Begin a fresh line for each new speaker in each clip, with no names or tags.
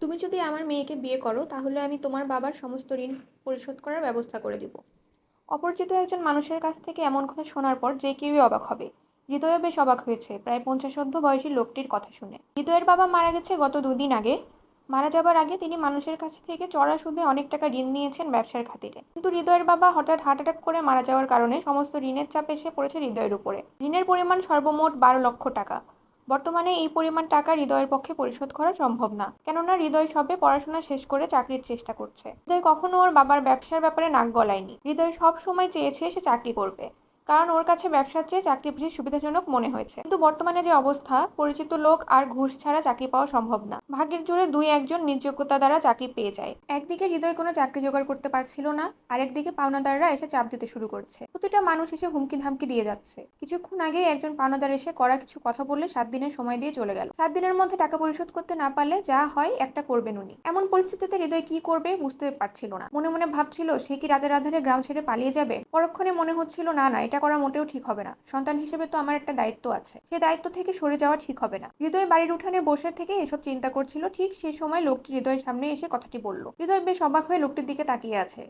তুমি যদি আমার মেয়েকে বিয়ে করো তাহলে আমি তোমার বাবার সমস্ত ঋণ পরিশোধ করার ব্যবস্থা করে দিব। অপরিচিত একজন মানুষের কাছ থেকে এমন কথা শোনার পর যে কেউই অবাক হবে। হৃদয়ও বেশ অবাক হয়েছে প্রায় 50 বয়সী লোকটির কথা শুনে। হৃদয়ের বাবা মারা গেছে গত 2 দিন আগে। মারা যাবার আগে তিনি মানুষের কাছ থেকে চড়া সুদে অনেক টাকা ঋণ নিয়েছেন ব্যবসার খাতিরে, কিন্তু হৃদয়ের বাবা হঠাৎ হার্ট অ্যাটাক করে মারা যাওয়ার কারণে সমস্ত ঋণের চাপ এসে পড়েছে হৃদয়ের উপরে। ঋণের পরিমাণ সর্বমোট 12 লক্ষ টাকা। বর্তমানে এই পরিমাণ টাকা হৃদয়ের পক্ষে পরিশোধ করা সম্ভব না, কেননা হৃদয় সবে পড়াশোনা শেষ করে চাকরির চেষ্টা করছে। হৃদয় কখনো ওর বাবার ব্যবসার ব্যাপারে নাক গলায়নি। হৃদয় সব সময় চেয়েছে সে চাকরি করবে, কারণ ওর কাছে ব্যবসার চেয়ে চাকরি বেশি সুবিধাজনক মনে হয়েছে। কিন্তু বর্তমানে যে অবস্থা, পরিচিত লোক আর ঘুষ ছাড়া চাকরি পাওয়া সম্ভব না। ভাগ্যের জোরে 2-1 জন নিজ যোগ্যতা দ্বারা চাকরি পেয়ে যায়। একদিকে হৃদয় কোনো চাকরি জোগাড় করতে পারছিল না, আরেকদিকে পাওনাদাররা এসে চাপ দিতে শুরু করছে। প্রতিটা মানুষ এসে হুমকি ধামকি দিয়ে যাচ্ছে। কিছুক্ষণ আগেই একজন পাওনাদার এসে কড়া কিছু কথা বললে 7 দিনের সময় দিয়ে চলে গেল। 7 দিনের মধ্যে টাকা পরিশোধ করতে না পারলে যা হয় একটা করবেন উনি। এমন পরিস্থিতিতে হৃদয় কি করবে বুঝতে পারছিল না। মনে মনে ভাবছিল সে কি রাতের আধারে গ্রাম ছেড়ে পালিয়ে যাবে। পরক্ষণে মনে হচ্ছিল না না, এটা করা মোটেও ঠিক হবে না। সন্তান হিসেবে তো আমার একটা দায়িত্ব আছে, সেই দায়িত্ব থেকে সরে যাওয়া ঠিক হবে না। হৃদয় বাড়ির উঠানে বসে থেকে এসব চিন্তা করছিল, ঠিক সেই সময় লোকটি হৃদয়ের সামনে এসে কথাটি বলল। হৃদয় বেশ অবাক হয়ে লোকটির দিকে তাকিয়ে আছে।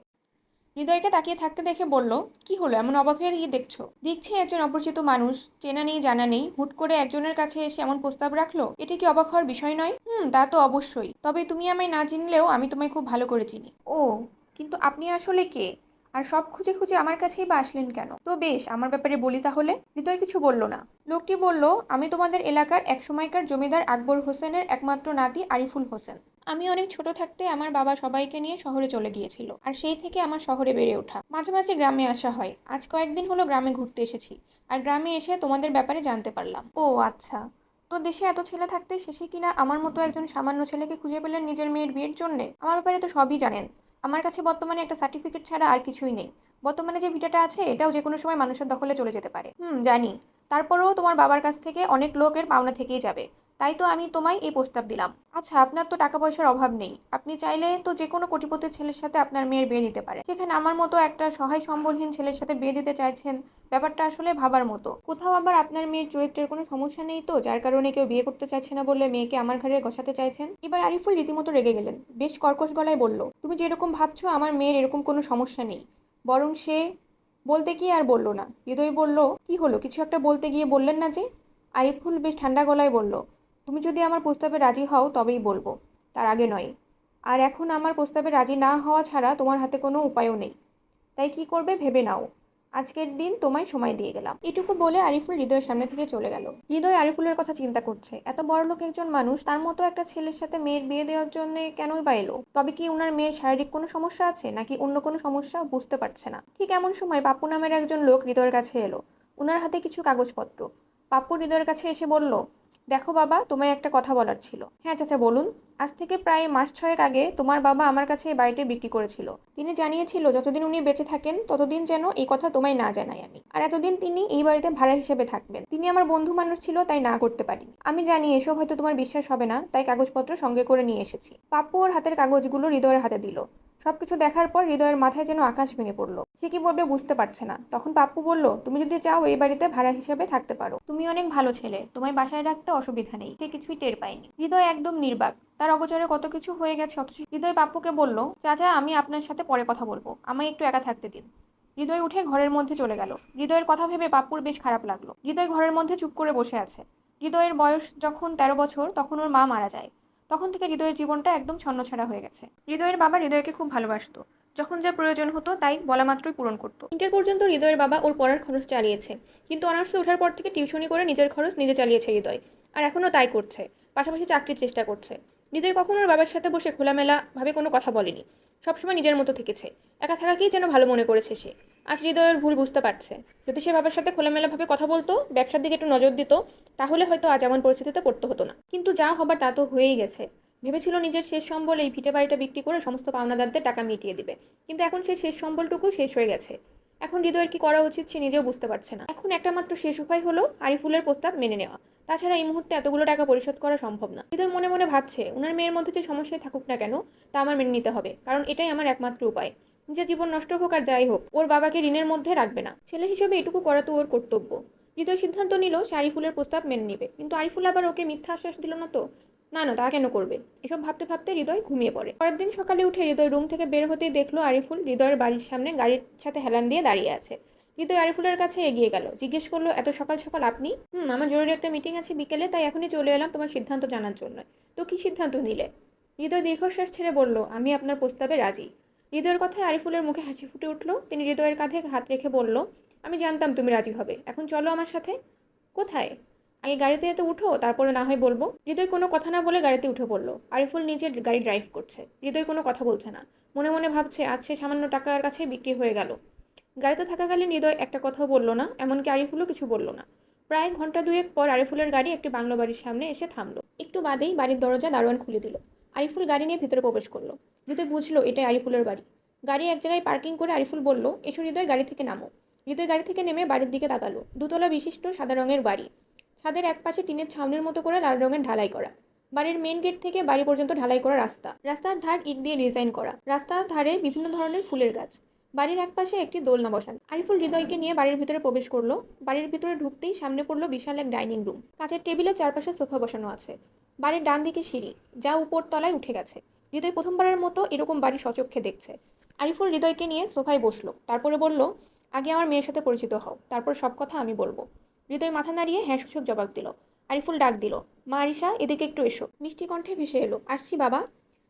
হৃদয়কে তাকিয়ে থাকতে দেখে বলল, কি হলো, এমন অবাক হয়ে কি দেখছো? দেখছি একজন অপরিচিত মানুষ, চেনা নেই জানা নেই, হুট করে একজনের কাছে এসে এমন প্রস্তাব রাখলো। এটা কি অবাক হওয়ার বিষয় নয়? তা তো অবশ্যই। তবে তুমি আমায় না চিনলেও আমি তোমায় খুব ভালো করে চিনি। ও, কিন্তু আপনি আসলে কে? আর সব খুঁজে খুঁজে আমার কাছেই বা আসলেন কেন? তো বেশ, আমার ব্যাপারে বলি তাহলে। হৃদয় কিছু বলল না। লোকটি বলল, আমি তোমাদের এলাকার একসময়কার জমিদার আকবর হোসেনের একমাত্র নাতি আরিফুল হোসেন। আমি অনেক ছোট থাকতে আমার বাবা সবাইকে নিয়ে শহরে চলে গিয়েছিল, আর সেই থেকে আমার শহরে বেড়ে ওঠা। মাঝে মাঝে গ্রামে আসা হয়। আজ কয়েকদিন হলো গ্রামে ঘুরতে এসেছি, আর গ্রামে এসে তোমাদের ব্যাপারে জানতে পারলাম। ও আচ্ছা, তো দেশে এত ছেলে থাকতে শেষে কিনা আমার মতো একজন সামান্য ছেলেকে খুঁজে পেলেন নিজের মেয়ের বিয়ের জন্য। আমার ব্যাপারে তো সবই জানেন। আমার কাছে বর্তমানে একটা সার্টিফিকেট ছাড়া আর কিছুই নেই। বর্তমানে যে ভিটাটা আছে এটাও যে কোনো সময় মানুষের দখলে চলে যেতে পারে। জানি। তারপরেও তোমার বাবার কাছ থেকে অনেক লোকের পাওনা থেকেই যাবে। তাই তো আমি তোমায় এই প্রস্তাব দিলাম। আচ্ছা, আপনার তো টাকা পয়সার অভাব নেই, আপনি চাইলে তো যে কোনো কোটিপতির ছেলের সাথে আপনার মেয়ের বিয়ে দিতে পারে। সেখানে আমার মতো একটা সহায় সম্বলহীন ছেলের সাথে বিয়ে দিতে চাইছেন, ব্যাপারটা আসলে ভাবার মতো। কোথাও আবার আপনার মেয়ের চরিত্রের কোনো সমস্যা নেই তো, যার কারণে কেউ বিয়ে করতে চাইছে না বলে মেয়েকে আমার ঘাড়ে বসাতে চাইছেন? এবার আরিফুল রীতিমতো রেগে গেলেন। বেশ কর্কশ গলায় বলল, তুমি যেরকম ভাবছো আমার মেয়ের এরকম কোনো সমস্যা নেই। বরং সে বলতে গিয়ে আর বলল না। হৃদয় বলল, কি হলো, কিছু একটা বলতে গিয়ে বললেন না যে? আরিফুল বেশ ঠান্ডা গলায় বলল, তুমি যদি আমার প্রস্তাবে রাজি হও তবেই বলবো, তার আগে নয়। আর এখন আমার প্রস্তাবে রাজি না হওয়া ছাড়া তোমার হাতে কোনো উপায়ও নেই। তাই কি করবে ভেবে নাও। আজকের দিন তোমায় সময় দিয়ে গেলাম। এটুকু বলে আরিফুল হৃদয়ের সামনে থেকে চলে গেল। হৃদয় আরিফুলের কথা চিন্তা করছে, এত বড়লোক একজন মানুষ তার মতো একটা ছেলের সাথে মেয়ের বিয়ে দেওয়ার জন্য কেনই বা এলো? তবে কি উনার মেয়ের শারীরিক কোনো সমস্যা আছে নাকি অন্য কোনো সমস্যা, বুঝতে পারছে না। ঠিক এমন সময় পাপ্পু নামের একজন লোক হৃদয়ের কাছে এলো। উনার হাতে কিছু কাগজপত্র। পাপ্পু হৃদয়ের কাছে এসে বলল, দেখো বাবা, তোমায় একটা কথা বলার ছিল। হ্যাঁ চাচা বলুন। আজ থেকে প্রায় মাস 6 আগে তোমার বাবা আমার কাছে এই বাড়িটি বিক্রি করেছিল। তিনি জানিয়েছিল যতদিন উনি বেঁচে থাকেন ততদিন যেন এই কথা তোমায় না জানাই আমি। আর এতদিন তিনি এই বাড়িতে ভাড়া হিসেবে থাকবেন। তিনি আমার বন্ধু মানুষ ছিল, তাই না করতে পারিনি। আমি জানি এসব হয়তো তোমার বিশ্বাস হবে না, তাই কাগজপত্র সঙ্গে করে নিয়ে এসেছি। পাপ্পু ওর হাতের কাগজগুলো হৃদয়ের হাতে দিল। সবকিছু দেখার পর হৃদয়ের মাথায় যেন আকাশ ভেঙে পড়লো। সে কি বলবে বুঝতে পারছে না। তখন পাপ্পু বলল, তুমি যদি চাও এই বাড়িতে ভাড়া হিসেবে থাকতে পারো। তুমি অনেক ভালো ছেলে, তোমায় বাসায় রাখতে অসুবিধা নেই। সে কিছুই টের পায়নি। হৃদয় একদম নির্বাক। তার অগোচরে কত কিছু হয়ে গেছে, অথচ হৃদয় পাপ্পুকে বলল, চাচা আমি আপনার সাথে পরে কথা বলবো, আমায় একটু একা থাকতে দিন। হৃদয় উঠে ঘরের মধ্যে চলে গেল। হৃদয়ের কথা ভেবে পাপ্পুর বেশ খারাপ লাগলো। হৃদয় ঘরের মধ্যে চুপ করে বসে আছে। হৃদয়ের বয়স যখন 13 বছর তখন ওর মা মারা যায়। তখন থেকে হৃদয়ের জীবনটা একদম ছন্নছাড়া হয়ে গেছে। হৃদয়ের বাবা হৃদয়কে খুব ভালোবাসতো। যখন যা প্রয়োজন হতো তাই বলা মাত্রই পূরণ করতো। ইন্টার পর্যন্ত হৃদয়ের বাবা ওর পড়ার খরচ চালিয়েছে, কিন্তু অনার্সে ওঠার পর থেকে টিউশনি করে নিজের খরচ নিজে চালিয়েছে হৃদয়। আর এখনও তাই করছে, পাশাপাশি চাকরির চেষ্টা করছে। হৃদয় কখনো ওর বাবার সাথে বসে খোলামেলা ভাবে কোনো কথা বলেনি। সবসময় নিজের মতো থেকেছে। একা থাকাকেই যেন ভালো মনে করেছে সে। আজ হৃদয়ের ভুল বুঝতে পারছে। যদি সে বাবার সাথে খোলামেলাভাবে কথা বলতো, ব্যবসার দিকে একটু নজর দিত, তাহলে হয়তো আজ এমন পরিস্থিতিতে পড়তে হতো না। কিন্তু যা হবার তা তো হয়েই গেছে। ভেবেছিল নিজের শেষ সম্বল এই ভিটে বাড়িটা বিক্রি করে সমস্ত পাওনাদারদের টাকা মিটিয়ে দিবে, কিন্তু এখন সেই শেষ সম্বলটুকু শেষ হয়ে গেছে। এখন হৃদয়ের কি করা উচিত সে নিজেও বুঝতে পারছে না। এখন একটা মাত্র শেষ উপায় হলো আরিফুলের প্রস্তাব মেনে নেওয়া। তাছাড়া এই মুহূর্তে এতগুলো টাকা পরিশোধ করা সম্ভব না। হৃদয় মনে মনে ভাবছে, ওনার মেয়ের মধ্যে যে সমস্যায় থাকুক না কেন, তা আমার মেনে নিতে হবে, কারণ এটাই আমার একমাত্র উপায়। নিজের জীবন নষ্ট হোক আর যাই হোক, ওর বাবাকে ঋণের মধ্যে রাখবে না। ছেলে হিসেবে এটুকু করা তো ওর কর্তব্য। হৃদয় সিদ্ধান্ত নিল সে আরিফুলের প্রস্তাব মেনে নেবে, কিন্তু আরিফুল আবার ওকে মিথ্যা আশ্বাস দিল না তো। না না, তা কেন করবে? এসব ভাবতে ভাবতে হৃদয় ঘুমিয়ে পড়ে। পরের দিন সকালে উঠে হৃদয় রুম থেকে বের হতেই দেখলো আরিফুল হৃদয়ের বাড়ির সামনে গাড়ির সাথে হেলান দিয়ে দাঁড়িয়ে আছে। হৃদয় আরিফুলের কাছে এগিয়ে গেল, জিজ্ঞেস করলো, এত সকাল সকাল আপনি? আমার জরুরি একটা মিটিং আছে বিকেলে, তাই এখনই চলে এলাম তোমার সিদ্ধান্ত জানার জন্য। তো কি সিদ্ধান্ত নিলে? হৃদয় দীর্ঘশ্বাস ছেড়ে বলল, আমি আপনার প্রস্তাবে রাজি। হৃদয়ের কথায় আরিফুলের মুখে হাসি ফুটে উঠল। তিনি হৃদয়ের কাঁধে হাত রেখে বলল, আমি জানতাম তুমি রাজি হবে, এখন চলো আমার সাথে। কোথায়? আগে গাড়িতে এতে উঠো, তারপরে না হয় বলবো। হৃদয় কোনো কথা না বলে গাড়িতে উঠে পড়লো। আরিফুল নিজের গাড়ি ড্রাইভ করছে, হৃদয় কোনো কথা বলছে না। মনে মনে ভাবছে, আজ সে সামান্য টাকার কাছে বিক্রি হয়ে গেল। গাড়িতে থাকাকালীন হৃদয় একটা কথাও বলল না, এমনকি আরিফুলও কিছু বলল না। প্রায় ঘন্টা দুয়েক পর আরিফুলের গাড়ি একটি বাংলো বাড়ির সামনে এসে থামলো। একটু বাদেই বাড়ির দরজা দারোয়ান খুলে দিল। আরিফুল গাড়ি নিয়ে ভিতরে প্রবেশ করলো। হৃদয় বুঝলো এটাই আরিফুলের বাড়ি। গাড়ি এক জায়গায় পার্কিং করে আরিফুল বলল, এসো হৃদয়, গাড়ি থেকে নামো। হৃদয় গাড়ি থেকে নেমে বাড়ির দিকে তাকালো। দুতলা বিশিষ্ট সাদা রঙের বাড়ি। ছাদের একপাশে টিনের ছাউনির মতো করে লাল রঙের ঢালাই করা। বাড়ির মেন গেট থেকে বাড়ি পর্যন্ত ঢালাই করা রাস্তা। রাস্তার ধার ইট দিয়ে ডিজাইন করা। রাস্তার ধারে বিভিন্ন ধরনের ফুলের গাছ। বাড়ির একপাশে একটি দোলনা বসানো। আরিফুল হৃদয়কে নিয়ে বাড়ির ভিতরে প্রবেশ করলো। বাড়ির ভিতরে ঢুকতেই সামনে পড়লো বিশাল এক ডাইনিং রুম। কাঁচের টেবিলের চারপাশে সোফা বসানো আছে। বাড়ির ডান দিকে সিঁড়ি, যা উপর তলায় উঠে গেছে। হৃদয় প্রথমবারের মতো এরকম বাড়ি সচক্ষে দেখছে। আরিফুল হৃদয়কে নিয়ে সোফায় বসলো, তারপরে বলল, আগে আমার মেয়ের সাথে পরিচিত হও, তারপর সব কথা আমি বলবো। হৃদয় মাথা নাড়িয়ে হ্যাঁ সূচক জবাব দিল। আরিফুল ডাক দিল, মা আরিশা, এদিকে একটু এসো। মিষ্টি কণ্ঠে ভেসে এলো, আসছি বাবা।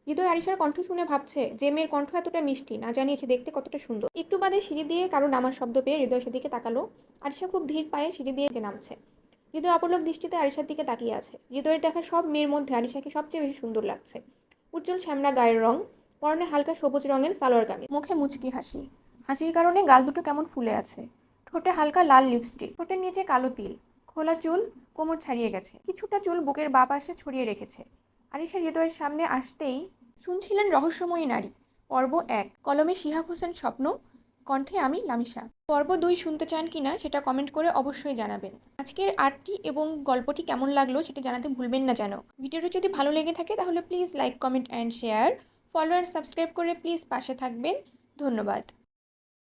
হৃদয় আরিশার কণ্ঠ শুনে ভাবছে, যে মেয়ের কণ্ঠ এতটা মিষ্টি, না জানি সে দেখতে কতটা সুন্দর। একটু বাদে সিঁড়ি দিয়ে কারো নামার শব্দ পেয়ে হৃদয় সেদিকে তাকালো। আরিশা খুব ধীর পায়ে সিঁড়ি দিয়ে নামছে। হৃদয় অপলক দৃষ্টিতে আরিশার দিকে তাকিয়ে আছে। হৃদয়ের দেখা সব মেয়ের মধ্যে আরিশাকে সবচেয়ে বেশি সুন্দর লাগছে। উজ্জ্বল শ্যামলা গায়ের রং, পরনে হালকা সবুজ রঙের সালোয়ার কামিজ, মুখে মুচকি হাসি। হাসির কারণে গাল দুটো কেমন ফুলে আছে। ঠোঁটে হালকা লাল লিপস্টিক, ঠোঁটের নিচে কালো তিল। খোলা চুল কোমর ছাড়িয়ে গেছে, কিছুটা চুল বুকের বাঁ পাশে ছড়িয়ে রেখেছে। আরিশা হৃদয়ের সামনে আসতেই শুনছিলেন রহস্যময়ী নারী, পর্ব 1, কলমে শিহাব হোসেন স্বপ্ন, কণ্ঠে আমি লামিশা। পর্ব 2 শুনতে চান কিনা সেটা কমেন্ট করে অবশ্যই জানাবেন। আজকের আর্টটি এবং গল্পটি কেমন লাগলো সেটা জানাতে ভুলবেন না যেন। ভিডিওটি যদি ভালো লেগে থাকে তাহলে please like, comment and share. Follow and subscribe করে প্লিজ পাশে থাকবেন। ধন্যবাদ।